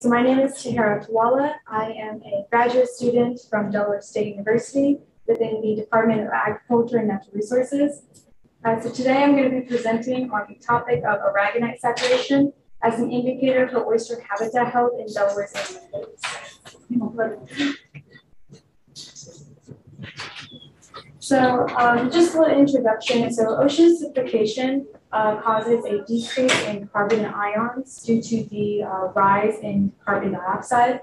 So my name is Tahera Attarwala. I am a graduate student from Delaware State University within the Department of Agriculture and Natural Resources. So today I'm going to be presenting on the topic of aragonite saturation as an indicator for oyster habitat health in Delaware's inland bays. So just a little introduction. So ocean acidification causes a decrease in carbon ions due to the rise in carbon dioxide.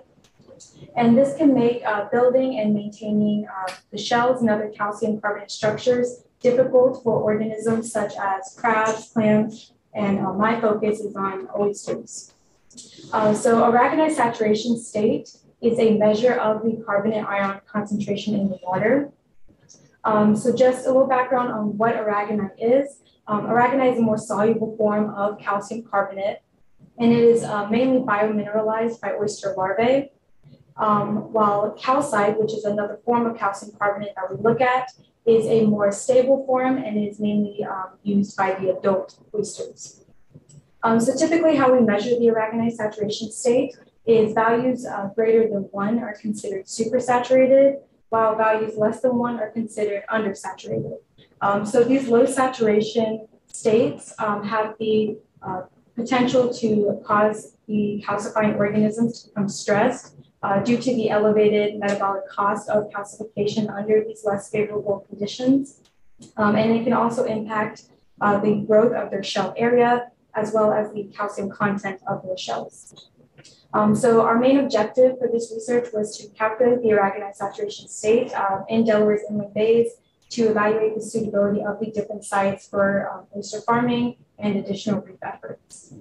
And this can make building and maintaining the shells and other calcium carbonate structures difficult for organisms such as crabs, clams, and my focus is on oysters. So aragonite saturation state is a measure of the carbonate ion concentration in the water. So just a little background on what aragonite is. Aragonite is a more soluble form of calcium carbonate, and it is mainly biomineralized by oyster larvae, while calcite, which is another form of calcium carbonate that we look at, is a more stable form and is mainly used by the adult oysters. So typically how we measure the aragonite saturation state is values greater than 1 are considered supersaturated, while values less than 1 are considered undersaturated. So these low saturation states have the potential to cause the calcifying organisms to become stressed due to the elevated metabolic cost of calcification under these less favorable conditions. And it can also impact the growth of their shell area as well as the calcium content of their shells. So our main objective for this research was to calculate the aragonite saturation state in Delaware's inland bays to evaluate the suitability of the different sites for oyster farming and additional reef efforts.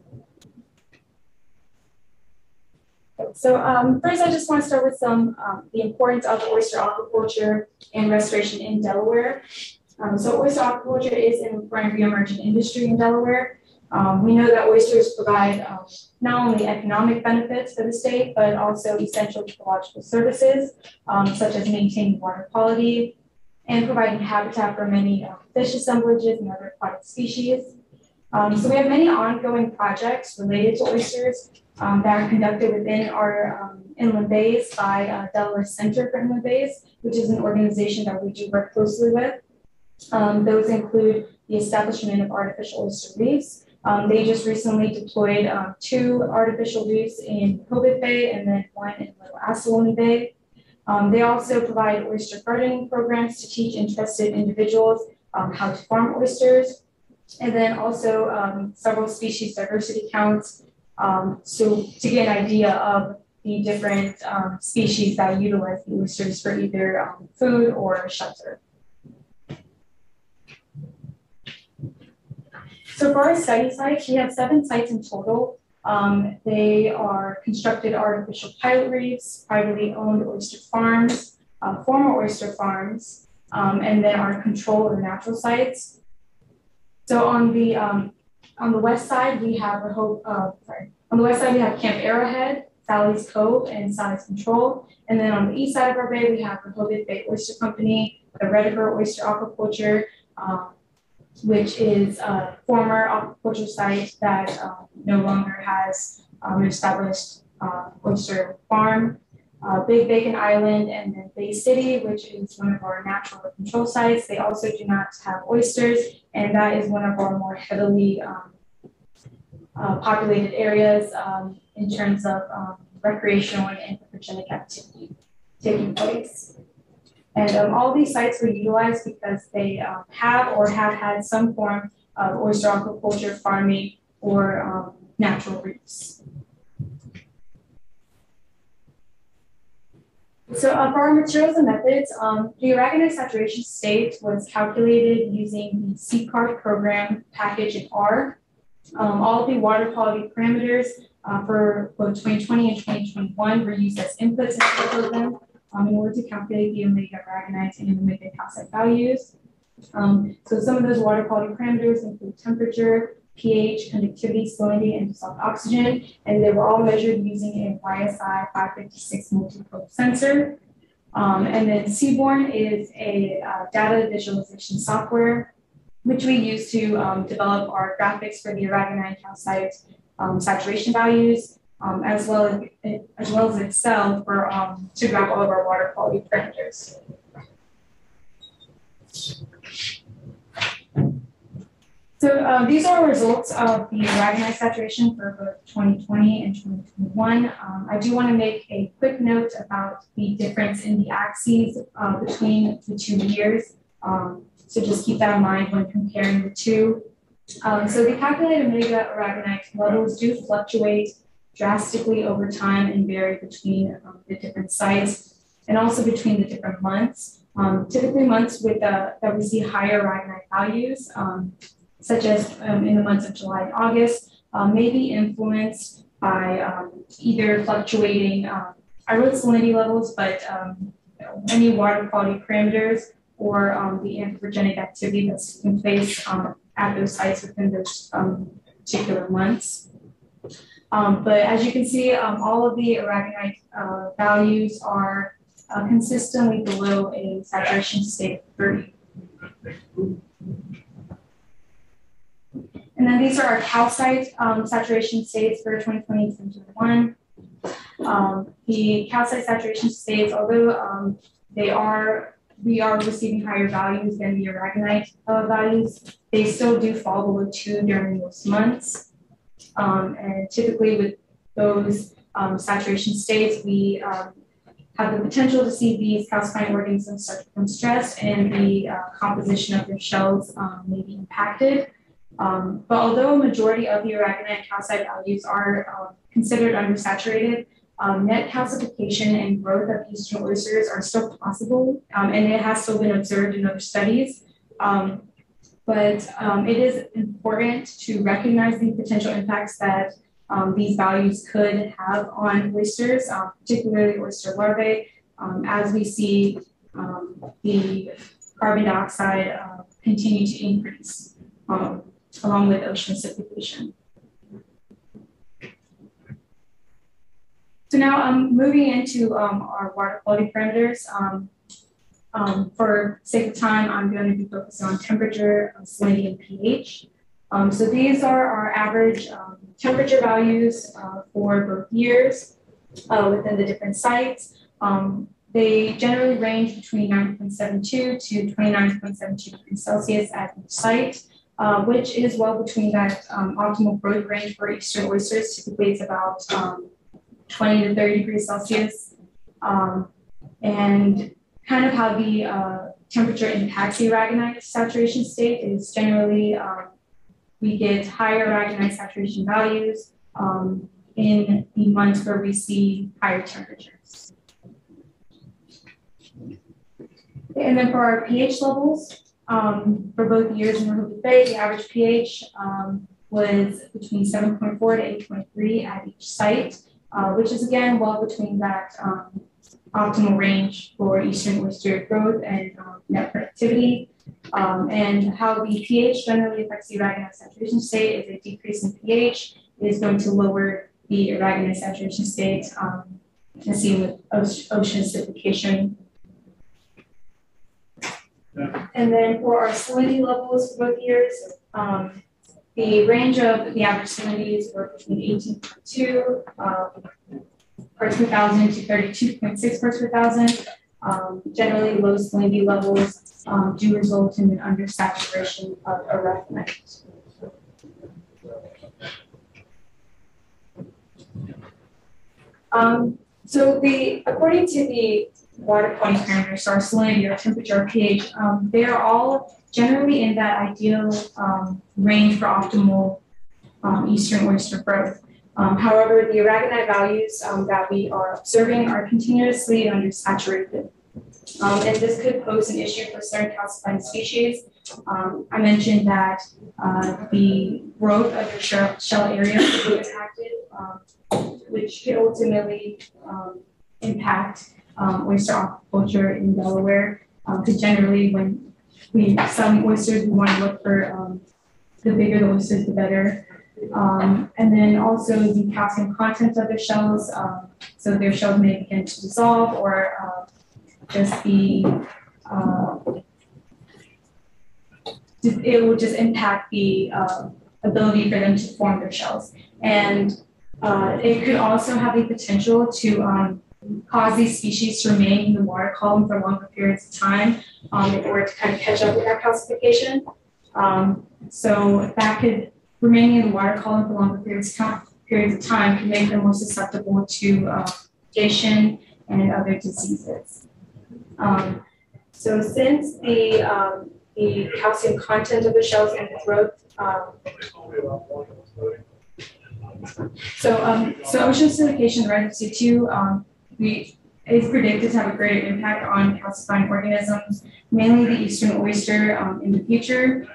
So first, I just want to start with the importance of oyster aquaculture and restoration in Delaware. So oyster aquaculture is an important re-emerging industry in Delaware. We know that oysters provide not only economic benefits for the state, but also essential ecological services, such as maintaining water quality and providing habitat for many fish assemblages and other aquatic species. So we have many ongoing projects related to oysters that are conducted within our inland bays by Delaware Center for Inland Bays, which is an organization that we do work closely with. Those include the establishment of artificial oyster reefs. They just recently deployed 2 artificial reefs in Hobbit Bay and then 1 in Little Assawassee Bay. They also provide oyster gardening programs to teach interested individuals how to farm oysters, and then also several species diversity counts so to get an idea of the different species that utilize the oysters for either food or shelter. So for our study sites, we have 7 sites in total. They are constructed artificial pilot reefs, privately owned oyster farms, former oyster farms, and then our control or natural sites. So on the west side, we have on the west side we have Camp Arrowhead, Sally's Cove, and Sally's Control. And then on the east side of our bay, we have the Hobbit Bay Oyster Company, the Rediger Oyster Aquaculture, which is a former aquaculture site that no longer has an established oyster farm, Big Bacon Island, and then Bay City, which is one of our natural control sites. They also do not have oysters, and that is one of our more heavily populated areas in terms of recreational and anthropogenic activity taking place. And all these sites were utilized because they have or have had some form of oyster aquaculture, farming, or natural reefs. So for our materials and methods, the aragonite saturation state was calculated using the CCART program package in R. All of the water quality parameters for both 2020 and 2021 were used as inputs into the program in order to calculate the omega aragonite and omega calcite values. So some of those water quality parameters include temperature, pH, conductivity, salinity, and dissolved oxygen, and they were all measured using a YSI 556 multi-probe sensor. And then Seaborn is a data visualization software, which we use to develop our graphics for the aragonite calcite saturation values. as well as Excel for to graph all of our water quality parameters. So these are results of the Aragonite saturation for both 2020 and 2021. I do want to make a quick note about the difference in the axes between the 2 years. So just keep that in mind when comparing the two. So the calculated mega Aragonite levels do fluctuate drastically over time and vary between the different sites and also between the different months. Typically months with that we see higher Aragonite values, such as in the months of July and August, may be influenced by either fluctuating, I wrote salinity levels, but any water quality parameters or the anthropogenic activity that's taking place at those sites within those particular months. But as you can see, all of the Aragonite values are consistently below a saturation state of 30. And then these are our calcite saturation states for 2020 and 2021. The calcite saturation states, although we are receiving higher values than the Aragonite values, they still do fall below 2 during most months. And typically with those saturation states, we have the potential to see these calcifying organisms start to become stressed and the composition of their shells may be impacted. But although a majority of the Aragonite calcite values are considered undersaturated, net calcification and growth of eastern oysters are still possible, and it has still been observed in other studies. But it is important to recognize the potential impacts that these values could have on oysters, particularly oyster larvae, as we see the carbon dioxide continue to increase, along with ocean acidification. So now I'm moving into our water quality parameters. For sake of time, I'm going to be focusing on temperature, salinity, and pH. So these are our average temperature values for both years within the different sites. They generally range between 9.72 to 29.72 degrees Celsius at each site, which is well between that optimal growth range for eastern oysters. Typically, it's about 20 to 30 degrees Celsius. And kind of how the temperature impacts the Aragonite saturation state is generally we get higher Aragonite saturation values in the months where we see higher temperatures. And then for our pH levels, for both years in Rehoboth Bay, the average pH was between 7.4 to 8.3 at each site, which is again well between that optimal range for eastern oyster growth and net productivity. And how the pH generally affects the Aragonite saturation state is a decrease in pH is going to lower the Aragonite saturation state, as seen with ocean acidification. And then for our salinity levels for both years, the range of the average salinities were between 18.2 parts per thousand to 32.6 parts per thousand. Generally, low salinity levels do result in an undersaturation of Aragonite. So according to the water quality parameters, so our salinity, our temperature, our pH, they are all generally in that ideal range for optimal eastern oyster growth. However, the Aragonite values that we are observing are continuously undersaturated. And this could pose an issue for certain calcifying species. I mentioned that the growth of the shell area could be impacted, which could ultimately impact oyster aquaculture in Delaware. Because generally, when we sell oysters, we want to look for the bigger the oysters, the better. And then also the calcium content of their shells. So their shells may begin to dissolve or just be, it will just impact the ability for them to form their shells. And It could also have the potential to cause these species to remain in the water column for longer periods of time in order to kind of catch up with that calcification. So that could remaining in the water column for longer periods of time can make them more susceptible to sedation and other diseases. So since the calcium content of the shells and the growth, so ocean acidification, the rise of CO2, is predicted to have a greater impact on calcifying organisms, mainly the eastern oyster in the future.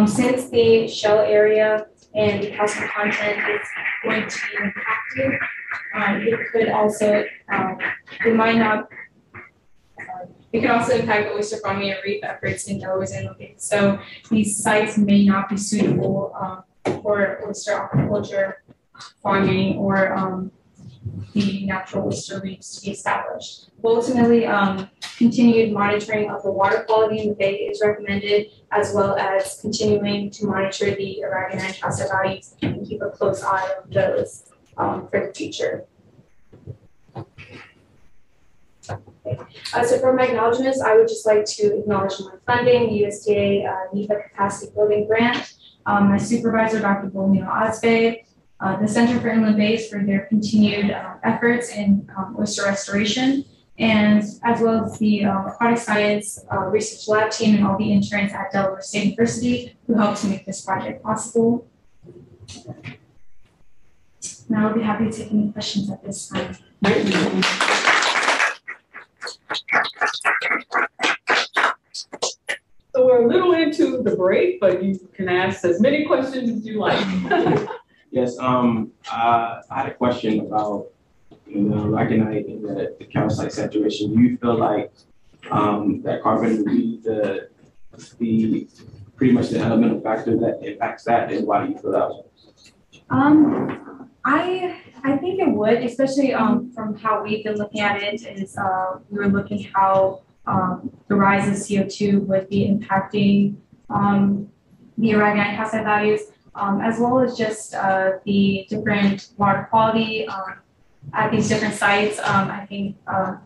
Since the shell area and the calcium content is going to be impacted, it could also, it could also impact the oyster farming and reef efforts in Delaware's inland bays. So these sites may not be suitable for oyster aquaculture farming or the natural oyster reefs to be established. Ultimately, continued monitoring of the water quality in the bay is recommended, as well as continuing to monitor the aragonite and calcite values and keep a close eye on those for the future. So for my acknowledgements, I would just like to acknowledge my funding, the USDA NEPA Capacity Building Grant, my supervisor, Dr. Bolmio Osbe, the Center for Inland Bays for their continued efforts in oyster restoration, and as well as the aquatic science research lab team and all the interns at Delaware State University who helped to make this project possible. Now I'll be happy to take any questions at this time. So we're a little into the break, but you can ask as many questions as you like. Yes, I had a question about the aragonite and the calcite saturation. Do you feel like that carbon would be the pretty much the elemental factor that impacts that, and why do you feel that way? I think it would, especially from how we've been looking at it, is we were looking how the rise of CO2 would be impacting the aragonite calcite values, as well as just the different water quality at these different sites. I think,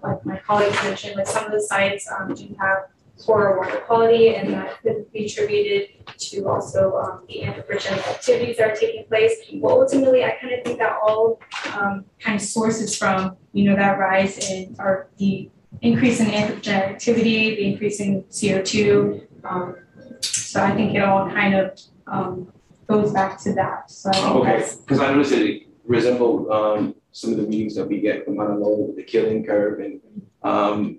like my colleagues mentioned, like some of the sites do have poorer water quality, and that could be attributed to also the anthropogenic activities that are taking place. Well, ultimately, I kind of think that all kind of sources from, that rise in, or the increase in anthropogenic activity, the increase in CO2. So I think it all kind of goes back to that. So I think okay, because I noticed it resembled some of the readings that we get from NOAA with the killing curve. And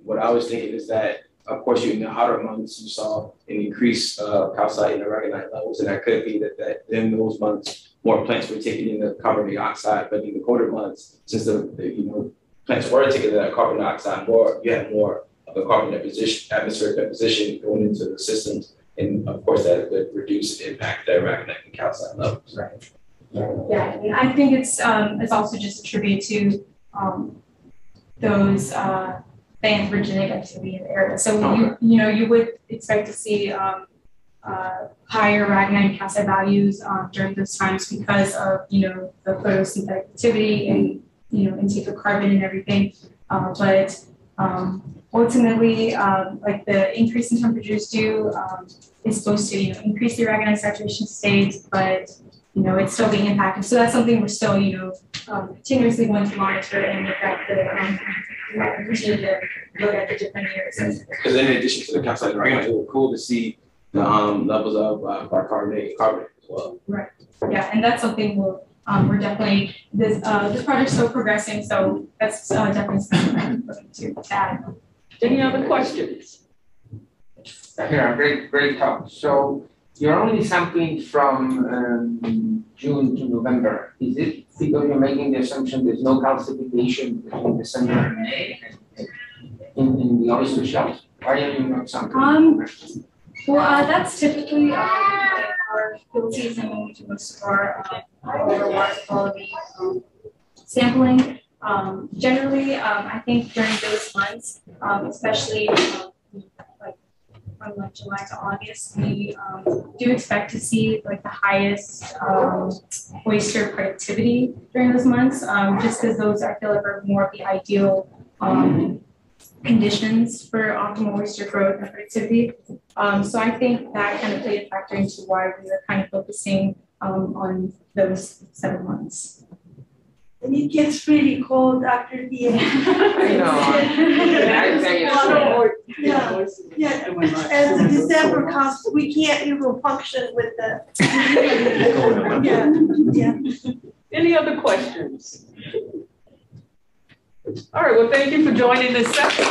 what I was thinking is that, of course, in the hotter months, you saw an increase calcite and aragonite levels, and that could be that in those months, more plants were taking in the carbon dioxide. But in the colder months, since the plants were taking that carbon dioxide more, you had more of the carbon deposition, atmospheric deposition going into the systems, and of course that would reduce and impact the aragonite and calcite levels. Right. Yeah, and I think it's also just attributed to those the anthropogenic activity in the area. So okay. you would expect to see higher aragonite and calcite values during those times because of the photosynthetic activity and intake of carbon and everything. But ultimately, like the increase in temperatures is supposed to increase the aragonite saturation state, but it's still being impacted. So that's something we're still continuously going to monitor and look at continue to look at the different years. Because in addition to the calcite and aragonite, it was cool to see the levels of bicarbonate and carbonate as well. Right. Yeah, and that's something we're definitely this project's still progressing, so that's definitely something to add. Any other questions? Yeah, great talk. So you're only sampling from June to November. Is it because you're making the assumption there's no calcification between December and May in the oyster shells? Why are you not sampling? Well, that's typically our field season when we do most of our water quality sampling. Generally, I think during those months, especially like from like July to August, we do expect to see like the highest oyster productivity during those months, just because those I feel like are more of the ideal conditions for optimal oyster growth and productivity. So I think that kind of played a factor into why we were kind of focusing on those 7 months. And it gets really cold after the I know. I think it's so. yeah. As the December comes, we can't even function with the yeah. Any other questions? All right, well, thank you for joining this session.